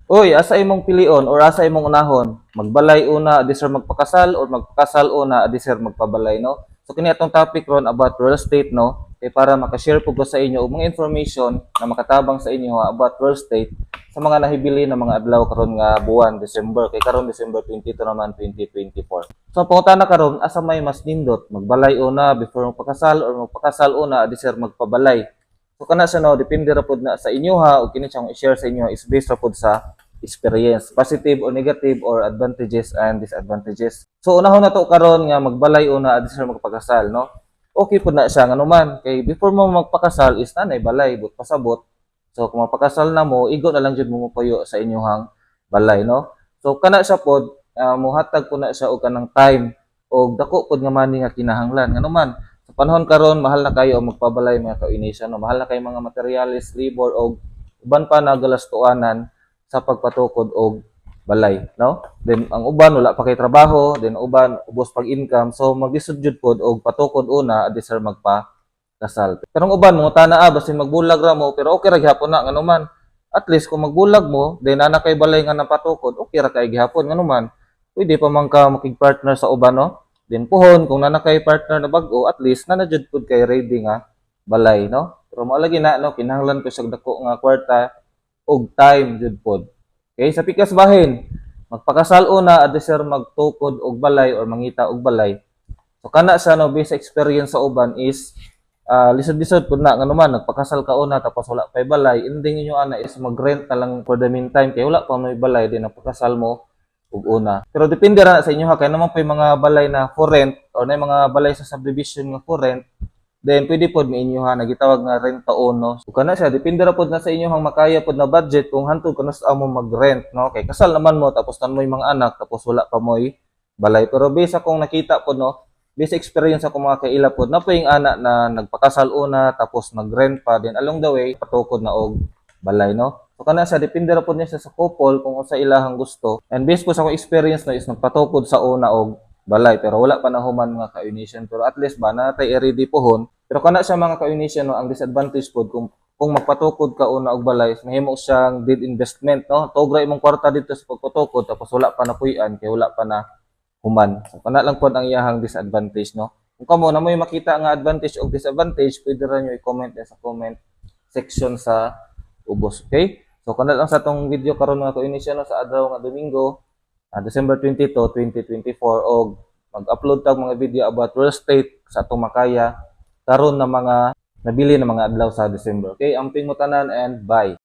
Uy, asa imong pilion or asa imong unahon? Magbalay una, adi sir magpakasal or magpakasal una, adi sir magpabalay, no? So kini atong topic ron about real estate, no? Kay para makashare po ko sa inyo og mga information na makatabang sa inyo about real estate sa mga nahibili na mga adlaw karon nga buwan December. Kay karon December 22 naman 2024. So pangutana karon asa may mas nindot? Magbalay una before magpakasal or magpakasal una, adi sir magpabalay. So kana siya no, depende ra pud na sa inyo ha, o kini siyang i-share sa inyo is based ra pud sa experience, positive or negative or advantages and disadvantages. So unahon na to karon nga magbalay una adto sa magpakasal, no? Okay pud na siya nganuman kay before mo magpakasal is nanay balay but pasabot. So kung magpakasal na mo, igo na lang jud mo puyo sa inyong balay, no? So kana siya pod muhatag po na siya og kanang time og dako pod nga money nga kinahanglan nganuman sa panahon karon mahal na kayo ang magpabalay mga ka-inisyon, no? Mahal na kay mga materialis, labor og uban pa na galastuanan sa pagpatukod og balay, no? Then ang uban wala pa kay trabaho, then uban ubos pag income, so maglisod jud pod og patukod una adi sir magpakasal. Pero ang uban mo tana basin magbulag ra mo pero okay ra gyapon na nganuman. At least kung magbulag mo, then ana kay balay nga napatukod, okay ra kay gyapon nganuman. Pwede pa man ka makig-partner sa uban, no? Then puhon kung nana kay partner na bag-o, at least nana jud pod kay ready nga balay, no? Pero mao lagi na no kinahanglan ko sa dako nga kwarta og time jud pod. Okay, sa pikas bahin, magpakasal una adto sir magtukod og balay or mangita og balay. So kana sa no based experience sa uban is lisod-lisod pud na nganuman nagpakasal ka una tapos wala pay balay, ending inyo ana is mag-rent na lang for the meantime kay wala pa may balay din nagpakasal mo ug una. Pero depende ra sa inyo ha kay naman pay mga balay na for rent or na mga balay sa subdivision nga for rent. Then pwede pod mi inyo ha nagitawag nga rent to own, no. So kana siya depende ra pod na sa inyo hang makaya pod na budget kung hantud kuno sa amo mag-rent, no. Kay kasal naman mo tapos tan mo mga anak tapos wala pa mo'y balay. Pero base akong nakita pod no, base experience ako mga kaila pod na payong anak na nagpakasal una tapos nag-rent pa din along the way patukod na og balay, no. So kana siya depende ra pod niya sa couple kung sa ilahang gusto. And based po sa akong experience no is nagpatukod sa una og balay pero wala pa na human mga ka-Unison pero at least ba natay i-ready pohon. Pero kana siya mga ka-Unison no, ang disadvantage pod kung magpatukod ka una og balay, mahimo siyang dead investment, no. Tugra imong kwarta dito sa pagpatukod tapos wala pa na puy-an kay wala pa na human. So kana lang pod ang iyahang disadvantage, no. Kung kamo na mo makita nga advantage o disadvantage, pwede ra nyo i-comment sa comment section sa ubos, okay? So kana lang sa tong video karon mga ka-Unison no, sa adlaw nga Domingo, December 22, 2024 og mag-upload tag mga video about real estate sa atong makaya karon na mga nabili na mga adlaw sa December. Okay, amping mo tanan and bye.